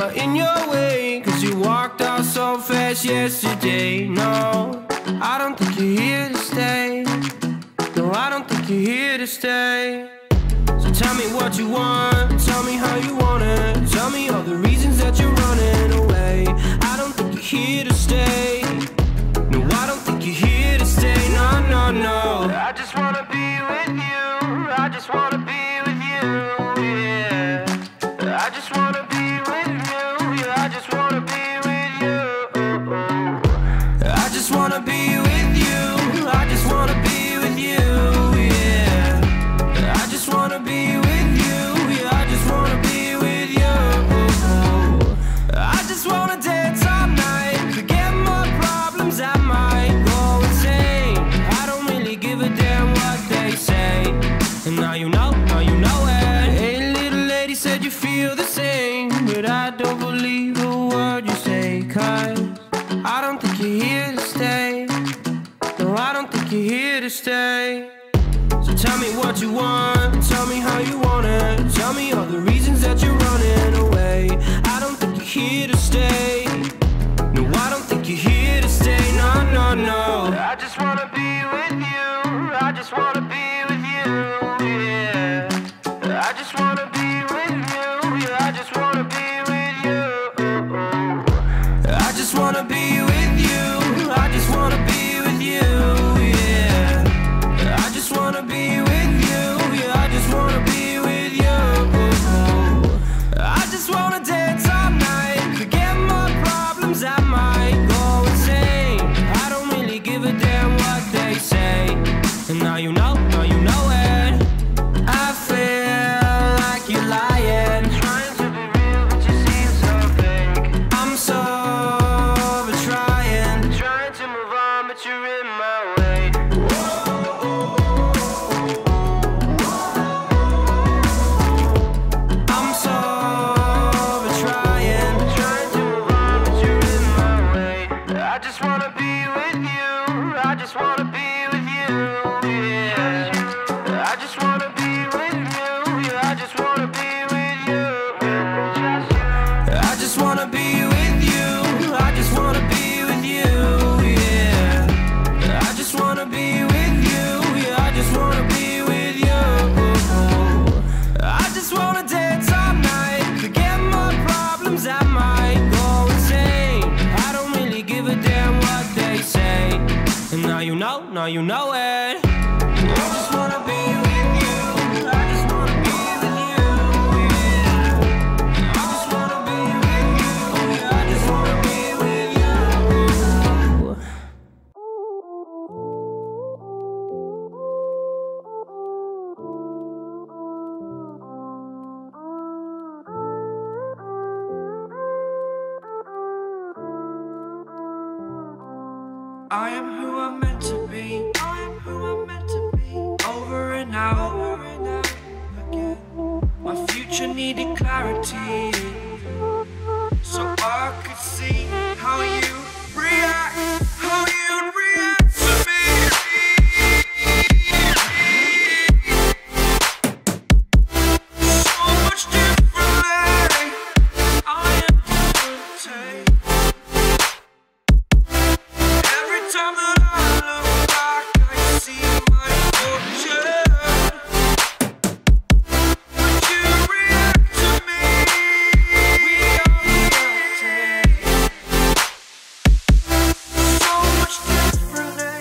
got in your way, 'cause you walked out so fast yesterday. No, I don't think you're here to stay. No, I don't think you're here to stay. So tell me what you want, tell me how you want it. Tell me all the reasons that you're running away. I don't think you're here to stay. No, I don't think you're here to stay. No, no, no. I just wanna be with you. I just wanna be with you, yeah. I just wanna be with you. Yeah, I just wanna be with you. I just wanna be with you. I just wanna be with you, yeah. I just wanna be with you. Yeah, I just wanna be with you. I just wanna dance all night, forget my problems, I might go insane. I don't really give a damn what they say. And now you know it. Hey, little lady said you feel the same, but I don't believe a word you say, 'cause I don't think you're here to stay. No, I don't think you're here to stay. So tell me what you want, tell me how you want it. Tell me all the reasons that you're running away. I don't think you're here to stay. No, I don't think you're here to stay. No, no, no. I just wanna be with you. I just wanna be with you, yeah. I just wanna be with you. Yeah, I just wanna be with you. I just wanna be with you. I just wanna be with you, yeah. I just wanna be with you. Yeah, I just wanna be with you. I just wanna dance all night, forget my problems, I might go insane. I don't really give a damn what they say. And now you know it. I feel like you're lying, trying to be real, but you seem so fake. I'm so over trying to move on, but you're in my way. I'm so over trying to move on, but you're in my way. I just wanna be with you. I just wanna be with you, yeah. I just wanna be with you. Yeah, I just wanna be with you. I just wanna be with you. I just wanna be with you, yeah. I just wanna be with you. Yeah, I just wanna be with you. I just wanna dance all night, forget my problems, I might go insane. I don't really give a damn what they say. And now you know it. I just wanna be with you. I just wanna be with you, yeah. I just wanna be with you. Yeah, I just wanna be with you. I am who I'm meant to be. I am who I'm meant to be. Over and out again. My future needed clarity, so I could see how you react, how you'd react to me. So much differently. I am different. Every time that I look back, I see my fortune. Would you react to me? We are reacting so much differently.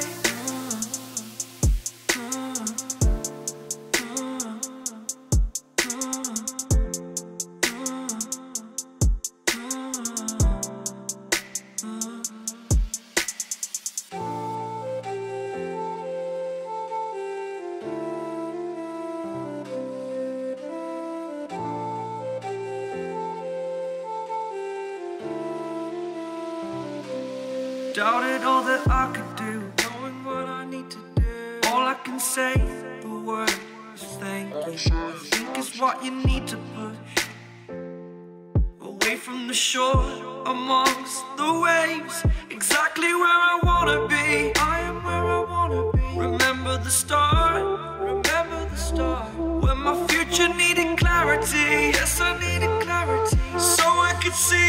Doubted all that I could do, knowing what I need to do. All I can say, the word is thank you. I think it's what you need to push away from the shore, amongst the waves. Exactly where I wanna be. I am where I wanna be. Remember the start, when my future needed clarity. Yes, I needed clarity, so I could see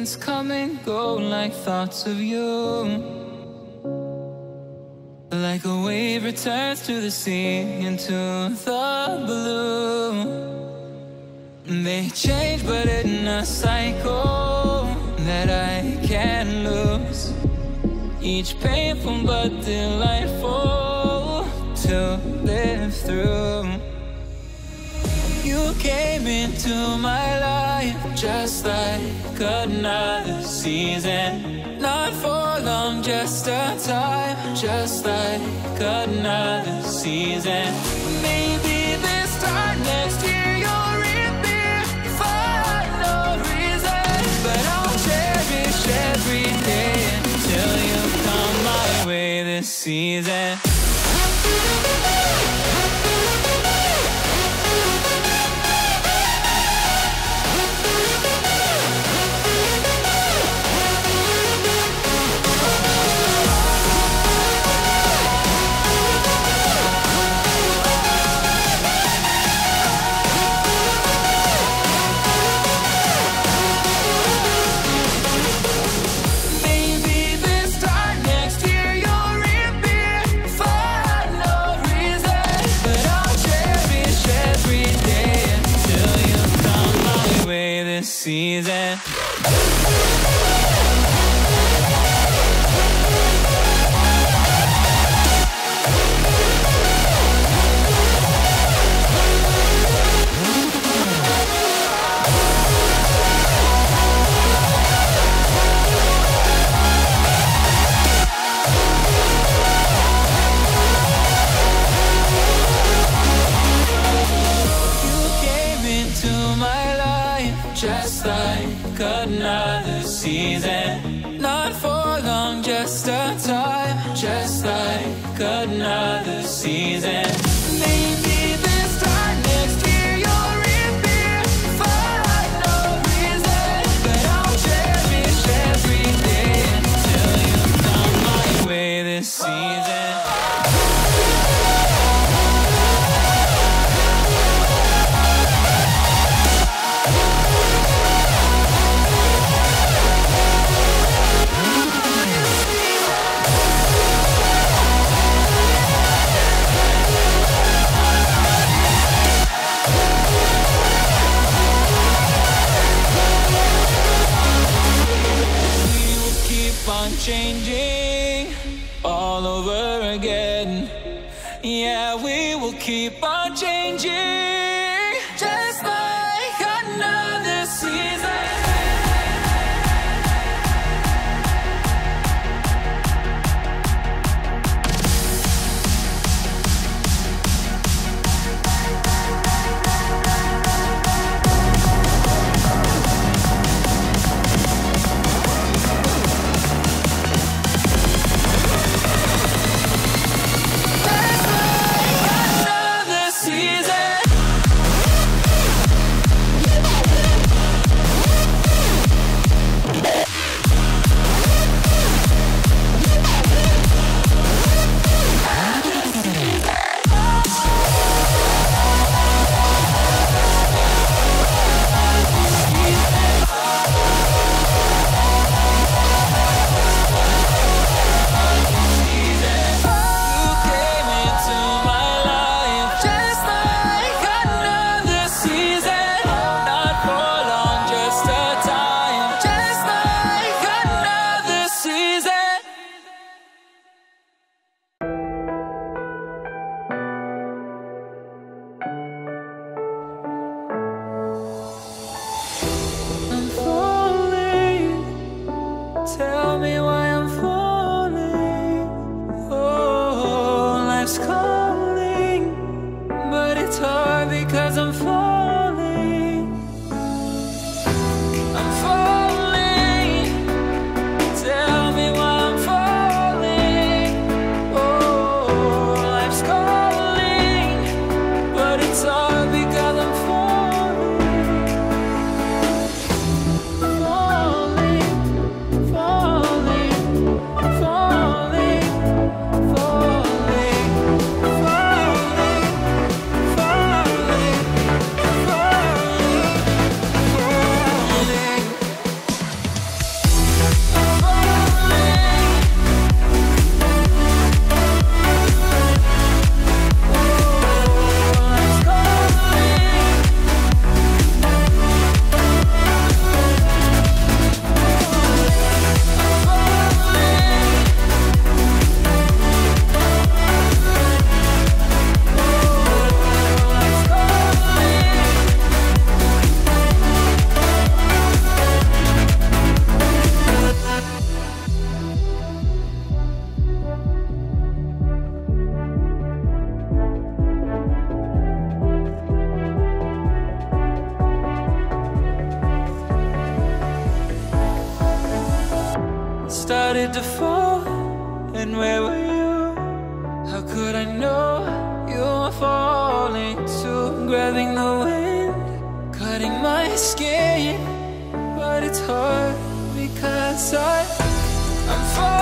Seasons come and go like thoughts of you. Like a wave returns to the sea, into the blue. They change but in a cycle that I can't lose. Each painful but delightful to live through. You came into my life just like another season. Not for long, just a time, just like another season. Maybe this time next year you'll reappear for no reason. But I'll cherish every day until you come my way this season. Season. Just like another season. Not for long, just a time. Just like another season. Maybe this time next year you'll reappear for no reason. But I'll cherish every day until you come my way this season. Changing all over again. Yeah, we will keep on changing, just like another season. Tell me why I'm falling. Oh, life's calling, but it's hard because I'm falling. I'm falling. Tell me why I'm falling. Oh, life's calling, but it's hard because I'm falling. Falling. started to fall, and where were you? How could I know you were falling too? Grabbing the wind, cutting my skin, but it's hard because I'm falling.